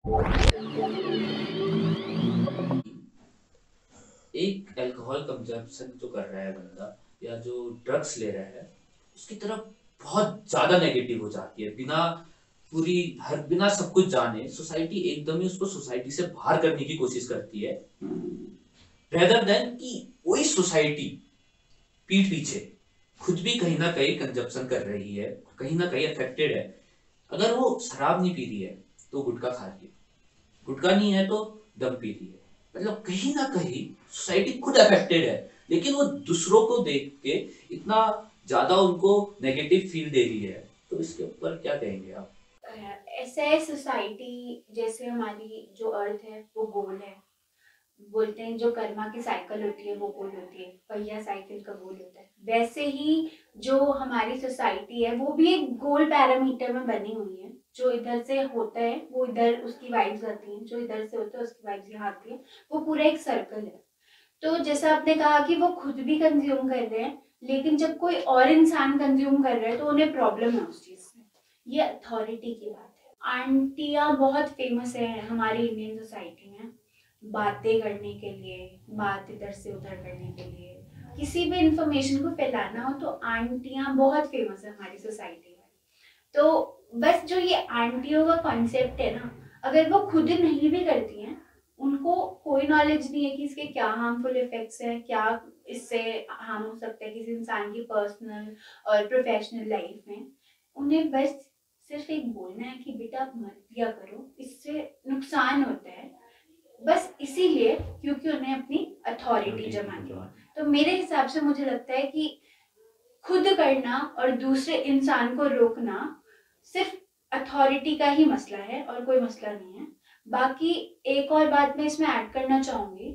एक alcohol consumption जो कर रहा है बंदा या जो ड्रग्स ले रहा है, उसकी तरफ बहुत ज़्यादा नेगेटिव हो जाती है। बिना सब कुछ जाने सोसाइटी एकदम ही उसको सोसाइटी से बाहर करने की कोशिश करती है, रेदर देन कि वही सोसाइटी पीठ पीछे खुद भी कहीं ना कहीं कंजप्शन कर रही है, कहीं ना कहीं अफेक्टेड है। अगर वो शराब नहीं पी रही है तो गुटखा खा रही है, गुटखा नहीं है तो दम पी रही है। मतलब कहीं ना कहीं सोसाइटी खुद अफेक्टेड है, लेकिन वो दूसरों को देख के इतना ज्यादा उनको नेगेटिव फील दे रही है। तो इसके ऊपर क्या कहेंगे आप? ऐसा है सोसाइटी, जैसे हमारी जो अर्थ है वो गोल है। बोलते हैं जो कर्मा की साइकिल होती है वो गोल होती है, पहिया साइकिल का गोल होता है। वैसे ही जो हमारी सोसाइटी है वो भी एक गोल पैरामीटर में बनी हुई है। जो इधर से होता है वो इधर उसकी वाइब्स आती हैं, जो इधर से होता है उसकी वाइब्स यहाँ आती है। वो पूरा एक सर्कल है। तो जैसा आपने कहा कि वो खुद भी कंज्यूम कर रहे हैं, लेकिन जब कोई और इंसान कंज्यूम कर रहा है तो उन्हें प्रॉब्लम है उस चीज से। ये अथॉरिटी की बात है। आंटियां बहुत फेमस है हमारी इंडियन सोसाइटी में, बातें करने के लिए, बात इधर से उधर करने के लिए, किसी भी इंफॉर्मेशन को फैलाना हो तो आंटियां बहुत फेमस है हमारी सोसाइटी में। तो बस जो ये आंटियों का कॉन्सेप्ट है ना, अगर वो खुद नहीं भी करती हैं, उनको कोई नॉलेज नहीं है कि इसके क्या हार्मफुल इफेक्ट्स हैं, क्या इससे हार्म हो सकता है किसी इंसान की पर्सनल और प्रोफेशनल लाइफ में। उन्हें बस सिर्फ एक बोलना है कि बेटा आप मत पिया करो, इससे नुकसान होता है। बस इसीलिए क्योंकि उन्हें अपनी अथॉरिटी जमानी है। तो मेरे हिसाब से मुझे लगता है कि खुद करना और दूसरे इंसान को रोकना सिर्फ अथॉरिटी का ही मसला है और कोई मसला नहीं है। बाकी एक और बात मैं इसमें ऐड करना चाहूंगी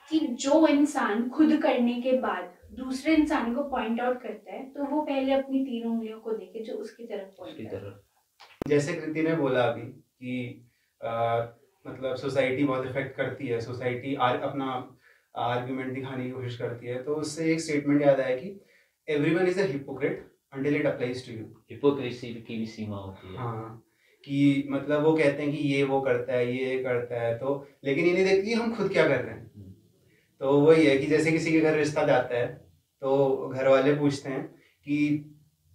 कि जो इंसान खुद करने के बाद दूसरे इंसान को पॉइंट आउट करता है तो वो पहले अपनी 3 उंगलियों को देखे जो उसकी तरफ पॉइंट कर रहा है। जैसे कृति ने बोला अभी कि मतलब सोसाइटी बहुत इफेक्ट करती है, सोसाइटी अपना आर्ग्यूमेंट दिखाने की कोशिश करती है, तो उससे एक स्टेटमेंट याद आया कि everyone is a hypocrite until it applies to you. Hypocrisy की भी सीमा होती है। हाँ, कि मतलब वो कहते हैं कि ये वो करता है, ये करता है, तो लेकिन ये नहीं देखते कि हम खुद क्या कर रहे हैं। तो वही है कि जैसे किसी के घर रिश्ता जाता है तो घर वाले पूछते हैं कि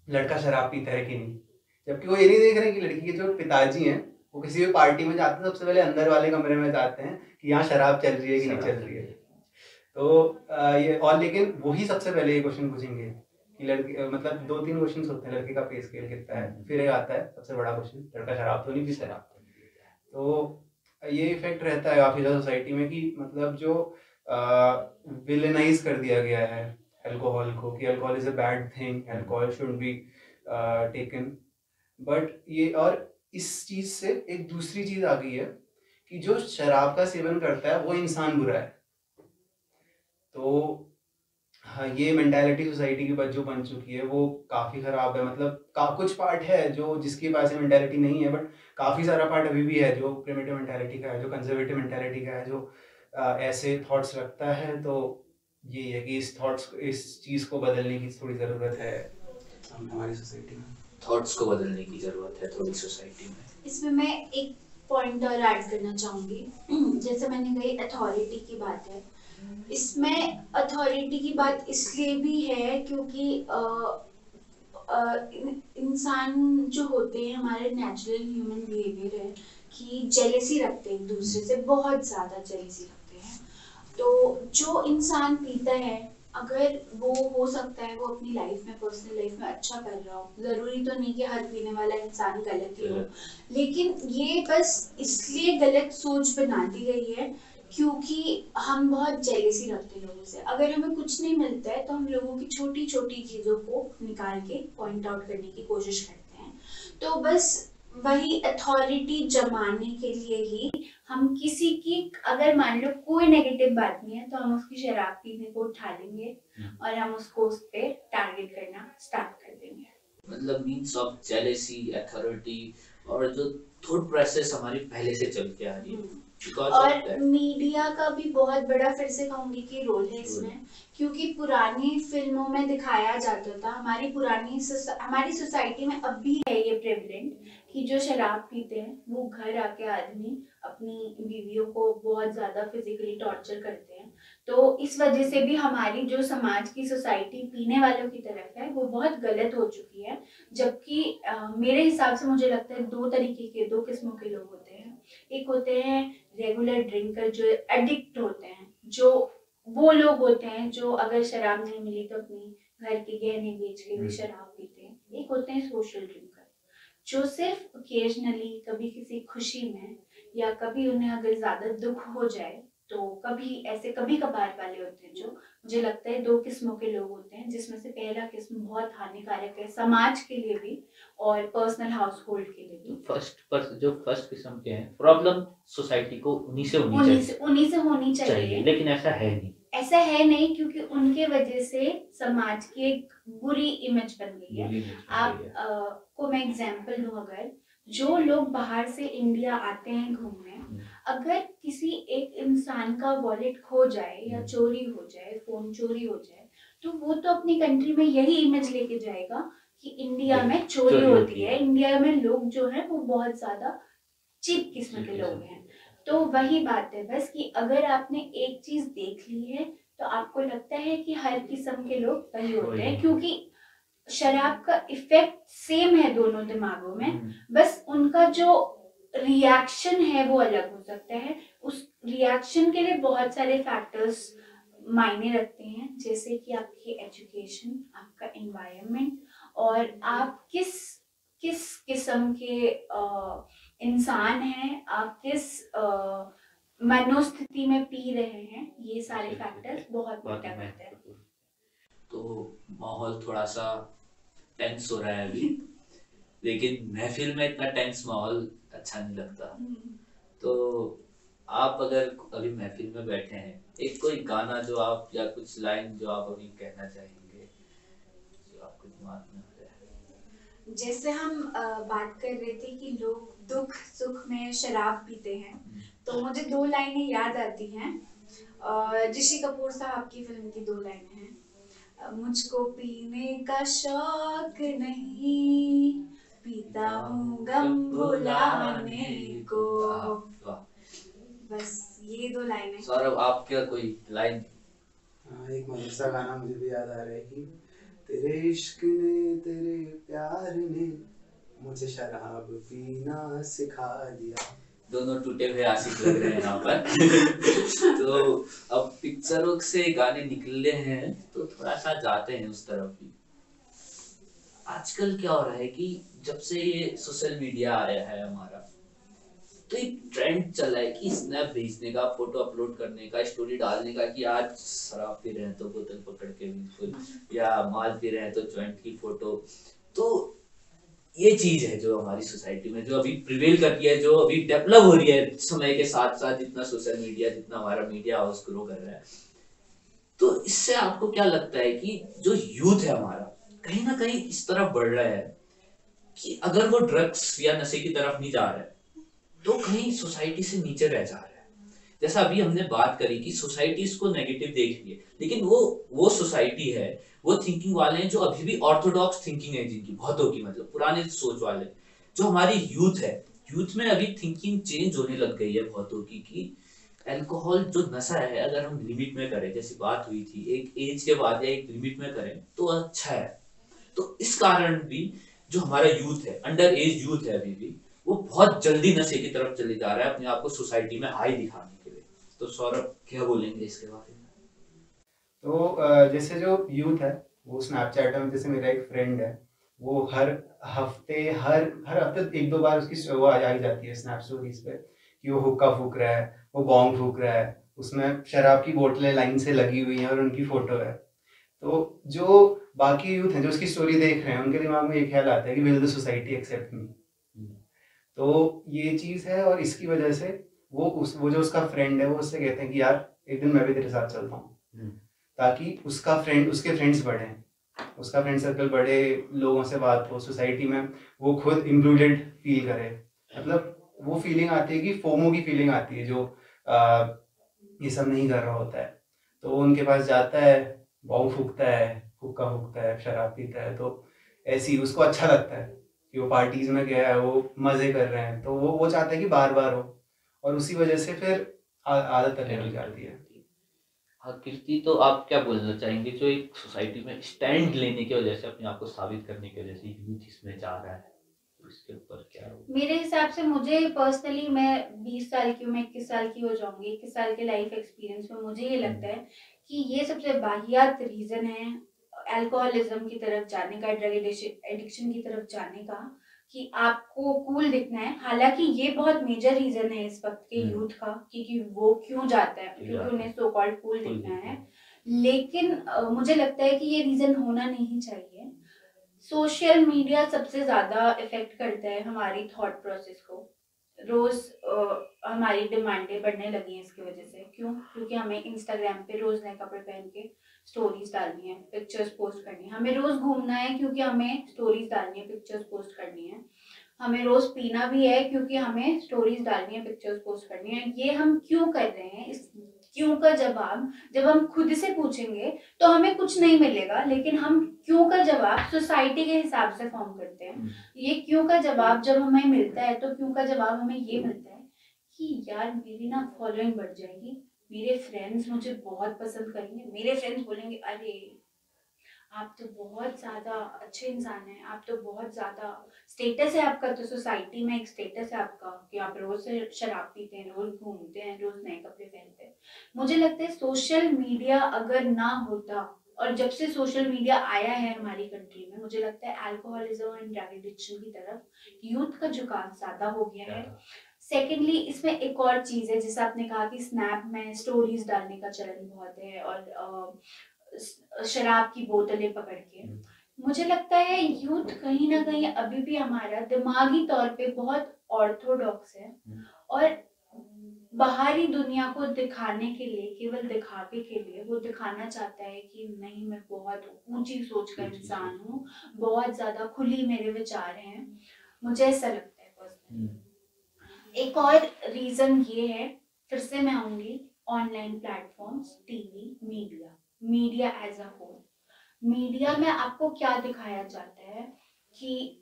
लड़का शराब पीता है कि नहीं, जबकि वो ये नहीं देख रहे कि लड़की के जो पिताजी हैं वो किसी भी पार्टी में जाते हैं सबसे पहले अंदर वाले कमरे में जाते हैं कि यहाँ शराब चल रही है कि नहीं चल रही है। तो ये और लेकिन वही सबसे पहले ये क्वेश्चन पूछेंगे कि लड़के मतलब 2-3 क्वेश्चन होते हैं, लड़के का पे स्केल कितना है, फिर ये आता है सबसे बड़ा क्वेश्चन, लड़का शराब तो नहीं पीता। तो ये इफेक्ट रहता है काफी ज्यादा सोसाइटी में कि मतलब जो विलेनाइज कर दिया गया है अल्कोहल को, कि alcohol is a bad thing, alcohol should be taken. But ये और इस चीज से एक दूसरी चीज आ गई है कि जो शराब का सेवन करता है वो इंसान बुरा है। तो हाँ, ये मेंटालिटी सोसाइटी की जो बन चुकी है वो काफी खराब है। मतलब कुछ पार्ट है जो जिसके पास मेंटालिटी नहीं है, बट काफी सारा पार्ट अभी भी है जो प्रिमिटिव मेंटालिटी का है, जो कंजर्वेटिव मेंटालिटी का है, जो ऐसे थॉट्स रखता है। तो ये है कि इस चीज को बदलने की थोड़ी जरूरत है हमारी सोसाइटी में। थॉट्स को बदलने की जरूरत है थोड़ी सोसाइटी में। इसमें मैं एक पॉइंट और ऐड करना चाहूंगी। जैसे मैंने कही अथॉरिटी की बात है, इसमें अथॉरिटी की बात इसलिए भी है क्योंकि इंसान जो होते हैं, हमारे नेचुरल ह्यूमन बिहेवियर है कि जेलेसी रखते हैं, एक दूसरे से बहुत ज़्यादा जेलेसी रखते हैं। तो जो इंसान पीता है, अगर वो हो सकता है वो अपनी लाइफ में, पर्सनल लाइफ में अच्छा कर रहा हो, ज़रूरी तो नहीं कि हर पीने वाला इंसान गलत ही हो, लेकिन ये बस इसलिए गलत सोच बना दी गई है क्योंकि हम बहुत जेलेसी रखते हैं लोगों से। अगर हमें कुछ नहीं मिलता है तो हम लोगों की छोटी छोटी चीज़ों को निकाल के पॉइंट आउट करने की कोशिश करते हैं। तो बस वही अथॉरिटी जमाने के लिए ही हम किसी की, अगर मान लो कोई नेगेटिव बात नहीं है तो हम उसकी शराब पीने को उठा लेंगे और हम उसको उस पर टारगेट करना स्टार्ट कर देंगे। मतलब मीन्स ऑफ जेलेसी, अथॉरिटी और जो थॉट प्रोसेस हमारी पहले से चल के आ रही है, बिकॉज और ऑफ दैट। मीडिया का भी बहुत बड़ा, फिर से कहूंगी कि रोल है इसमें, क्योंकि पुरानी फिल्मों में दिखाया जाता था, हमारी सोसाइटी में अब भी है ये प्रेवलेंट कि जो शराब पीते हैं वो घर आके आदमी अपनी बीवियों को बहुत ज्यादा फिजिकली टॉर्चर करते हैं। तो इस वजह से भी हमारी जो समाज की सोसाइटी पीने वालों की तरफ है वो बहुत गलत हो चुकी है। जबकि मेरे हिसाब से मुझे लगता है दो तरीके के, दो किस्मों के लोग होते हैं। एक होते हैं रेगुलर ड्रिंकर जो एडिक्ट होते हैं, जो वो लोग होते हैं जो अगर शराब नहीं मिली तो अपनी घर के गहने बेच के भी शराब पीते हैं। एक होते हैं सोशल ड्रिंकर जो सिर्फ ओकेजनली कभी किसी खुशी में या कभी उन्हें अगर ज्यादा दुख हो जाए तो कभी ऐसे कभी कभार वाले होते हैं। जो मुझे लगता है दो किस्मों के लोग होते हैं, जिसमें से पहला किस्म बहुत हानिकारक है समाज के लिए भी और पर्सनल हाउस होल्ड के लिए भी। जो फर्स्ट किस्म के हैं, प्रॉब्लम सोसाइटी को उन्हीं से होनी चाहिए, लेकिन ऐसा है नहीं। ऐसा है नहीं, क्योंकि उनके वजह से समाज की एक बुरी इमेज बन गई है। को मैं एग्जांपल दूं, अगर जो लोग बाहर से इंडिया आते हैं घूमने, अगर किसी एक इंसान का वॉलेट खो जाए या चोरी हो जाए, फोन चोरी हो जाए, तो वो तो अपनी कंट्री में यही इमेज लेके जाएगा कि इंडिया में चोरी होती है, इंडिया में लोग जो है वो बहुत ज्यादा चीप किस्म के लोग हैं। तो वही बात है बस कि अगर आपने एक चीज देख ली है तो आपको लगता है कि हर किस्म के लोग वही होते हैं, क्योंकि शराब का इफेक्ट सेम है दोनों दिमागों में, बस उनका जो रिएक्शन है वो अलग हो सकता है। उस रिएक्शन के लिए बहुत सारे फैक्टर्स मायने रखते हैं, जैसे कि आपकी एजुकेशन, आपका एनवायरनमेंट और आप किस किस किस्म के इंसान हैं, आप किस मनोस्थिति में पी रहे हैं, ये सारे फैक्टर्स बहुत मैटर करते हैं। तो माहौल थोड़ा सा टेंस हो रहा है अभी, लेकिन महफिल में इतना टेंस माहौल अच्छा नहीं लगता। तो आप अगर अभी महफिल में बैठे हैं, एक कोई गाना जो आप या कुछ लाइन जो आप अभी कहना चाहेंगे जो आपके दिमाग में आ जाए। जैसे हम बात कर रहे थे कि लोग दुख सुख में शराब पीते हैं, तो मुझे दो लाइनें याद आती हैं। ऋषि कपूर साहब की फिल्म की दो लाइनें हैं। मुझको पीने का शौक नहीं, पीता हूँ गम भुलाने को। बस ये दो लाइनें। सौरभ, आप क्या कोई लाइन? एक मधुर सा गाना मुझे भी याद आ रहा है कि तेरे इश्क ने, तेरे प्यार ने मुझे शराब पीना सिखा दिया। दोनों टूटे हुए आशिक लग रहे हैं यहाँ पर। तो अब पिक्चरों से गाने निकले हैं तो थोड़ा सा जाते हैं उस तरफ भी। आजकल क्या हो रहा है कि जब से ये सोशल मीडिया आया है हमारा, तो एक ट्रेंड चला है कि स्नैप भेजने का, फोटो अपलोड करने का, स्टोरी डालने का कि आज शराब पी रहे हैं तो बोतल पकड़ के बिल्कुल, या माल पी रहे हैं तो जॉइंट की फोटो। तो ये चीज है जो हमारी सोसाइटी में जो अभी प्रिवेल करती है, जो अभी डेवलप हो रही है समय के साथ साथ, जितना सोशल मीडिया, जितना हमारा मीडिया हाउस ग्रो कर रहा है। तो इससे आपको क्या लगता है कि जो यूथ है हमारा कहीं ना कहीं इस तरफ बढ़ रहा है कि अगर वो ड्रग्स या नशे की तरफ नहीं जा रहा है तो कहीं सोसाइटी से नीचे रह जा रहा है। जैसा अभी हमने बात करी कि सोसाइटी इसको नेगेटिव देख रही है, लेकिन वो सोसाइटी है, वो थिंकिंग वाले हैं जो अभी भी ऑर्थोडॉक्स थिंकिंग है जिनकी, बहुतों की, मतलब पुराने सोच वाले। जो हमारी यूथ है, यूथ में अभी थिंकिंग चेंज होने लग गई है बहुतों की कि अल्कोहल जो नशा है अगर हम लिमिट में करें, जैसी बात हुई थी, एक एज के बाद या एक लिमिट में करें तो अच्छा है। तो इस कारण भी जो हमारा यूथ है, अंडर एज यूथ है अभी भी, वो बहुत जल्दी नशे की तरफ चले जा रहा है अपने आप को सोसाइटी में हाई दिखाने के लिए। तो सौरभ क्या बोलेंगे इसके बारे में? तो जैसे जो यूथ है वो स्नैपचैट में, जैसे मेरा एक फ्रेंड है वो हर हफ्ते एक दो बार उसकी वो आ जाती है स्नैप स्टोरीज पे कि वो हुक्का फूक रहा है, वो बॉन्ग फूक रहा है, उसमें शराब की बोतलें लाइन से लगी हुई हैं और उनकी फोटो है। तो जो बाकी यूथ हैं जो उसकी स्टोरी देख रहे हैं, उनके दिमाग में ये ख्याल आता है कि विल द सोसाइटी एक्सेप्ट मी। तो ये चीज़ है, और इसकी वजह से वो जो उसका फ्रेंड है वो उससे कहते हैं कि यार एक दिन मैं भी तेरे साथ चलता हूँ, ताकि उसके फ्रेंड्स बढ़े, उसका फ्रेंड सर्कल बड़े, लोगों से बात हो, सोसाइटी में वो खुद इंक्लूडेड फील करे। मतलब वो फीलिंग आती है कि फोमो की फीलिंग आती है, जो ये सब नहीं कर रहा होता है, तो वो उनके पास जाता है, बॉम्ब फूकता है, हुक्का फूकता है, शराब पीता है, तो ऐसे ही उसको अच्छा लगता है कि वो पार्टीज में गया है, वो मजे कर रहे हैं, तो वो चाहता है कि बार बार हो, और उसी वजह से फिर आदत लगने लग जाती है। हाँ कीर्ति, तो आप क्या बोलना चाहेंगे जो एक सोसाइटी में स्टैंड लेने की वजह से, अपने आप को साबित करने की वजह से यूथ इसमें जा रहा है, तो इसके ऊपर क्या हो? मेरे हिसाब से, मुझे पर्सनली, मैं 20 साल की हूँ, मैं 21 साल की हो जाऊंगी, 21 साल के लाइफ एक्सपीरियंस में मुझे ये लगता है कि ये सबसे वाहियात रीज़न है अल्कोहलिज्म की तरफ जाने का, ड्रग एडिक्शन की तरफ जाने का, कि आपको कूल दिखना है। हालांकि ये बहुत मेजर रीज़न है इस वक्त के यूथ का, कि वो क्यों जाता है, क्योंकि उन्हें सो कॉल्ड कूल दिखना है। लेकिन मुझे लगता है कि ये रीज़न होना नहीं चाहिए। सोशल मीडिया सबसे ज़्यादा इफेक्ट करता है हमारी थॉट प्रोसेस को। रोज़ हमारी डिमांडें बढ़ने लगी हैं इसकी वजह से। क्यों? क्योंकि हमें इंस्टाग्राम पे रोज़ नए कपड़े पहन के स्टोरीज डालनी है, पिक्चर्स पोस्ट करनी है। हमें रोज़ घूमना है क्योंकि हमें स्टोरीज डालनी है, पिक्चर्स पोस्ट करनी है। हमें रोज़ पीना भी है क्योंकि हमें स्टोरीज डालनी है, पिक्चर्स पोस्ट करनी है। ये हम क्यों कर रहे हैं? इस क्यों का जवाब जब हम खुद से पूछेंगे तो हमें कुछ नहीं मिलेगा, लेकिन हम क्यों का जवाब सोसाइटी के हिसाब से फॉर्म करते हैं। ये क्यों का जवाब जब हमें मिलता है तो क्यों का जवाब हमें ये मिलता है कि यार मेरी ना फॉलोइंग बढ़ जाएगी, मेरे फ्रेंड्स मुझे बहुत पसंद करेंगे, मेरे फ्रेंड्स बोलेंगे अरे आप तो बहुत ज़्यादा अच्छे इंसान हैं, आप तो बहुत ज़्यादा स्टेटस है आपका, तो सोसाइटी में एक स्टेटस है आपका कि आप रोज़ शराब पीते हैं, रोज़ घूमते हैं, रोज़ नए कपड़े पहनते हैं। मुझे लगता है सोशल मीडिया अगर ना होता, और जब से सोशल मीडिया आया है हमारी कंट्री में, मुझे लगता है अल्कोहलिज्म एंड ड्रग एडिक्शन की तरफ यूथ का झुकाव ज़्यादा हो गया है। सेकेंडली, इसमें एक और चीज़ है, जैसे आपने कहा कि स्नैप में स्टोरीज डालने का चलन बहुत है, और शराब की बोतलें पकड़ के। मुझे लगता है यूथ कहीं ना कहीं अभी भी हमारा दिमागी तौर पे बहुत ऑर्थोडॉक्स है, और बाहरी दुनिया को दिखाने के लिए, केवल दिखावे के लिए वो दिखाना चाहता है कि नहीं मैं बहुत ऊंची सोच का इंसान हूँ, बहुत ज्यादा खुली मेरे विचार हैं। मुझे ऐसा लगता है पर्सनली। एक और रीजन ये है, फिर से मैं आऊंगी, online platforms, TV, media as a whole. Media में आपको क्या दिखाया जाता है कि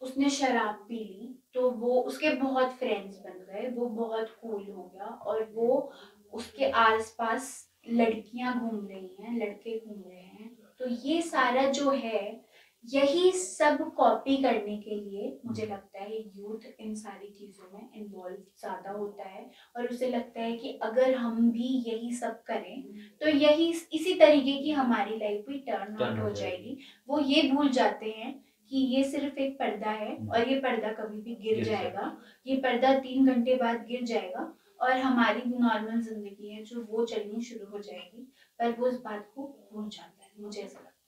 उसने शराब पी ली तो वो उसके बहुत फ्रेंड्स बन गए, वो बहुत कूल हो गया, और वो उसके आसपास लड़कियां घूम रही हैं, लड़के घूम रहे हैं। तो ये सारा जो है, यही सब कॉपी करने के लिए मुझे लगता है यूथ इन सारी चीज़ों में इन्वॉल्व ज़्यादा होता है, और उसे लगता है कि अगर हम भी यही सब करें तो यही इसी तरीके की हमारी लाइफ भी टर्न आउट हो जाएगी। वो ये भूल जाते हैं कि ये सिर्फ एक पर्दा है, और ये पर्दा कभी भी गिर जाएगा। ये पर्दा 3 घंटे बाद गिर जाएगा, और हमारी नॉर्मल जिंदगी है जो वो चलनी शुरू हो जाएगी। पर वो इस बात को भूल जाता है, मुझे ऐसा लगता है।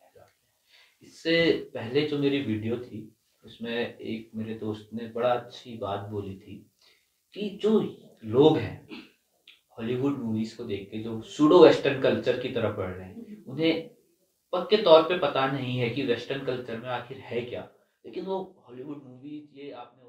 इससे पहले जो मेरी वीडियो थी उसमें एक मेरे दोस्त ने बड़ा अच्छी बात बोली थी कि जो लोग हैं हॉलीवुड मूवीज को देख के जो सूडो वेस्टर्न कल्चर की तरफ बढ़ रहे हैं, उन्हें पक्के तौर पे पता नहीं है कि वेस्टर्न कल्चर में आखिर है क्या, लेकिन वो हॉलीवुड मूवीज, ये आपने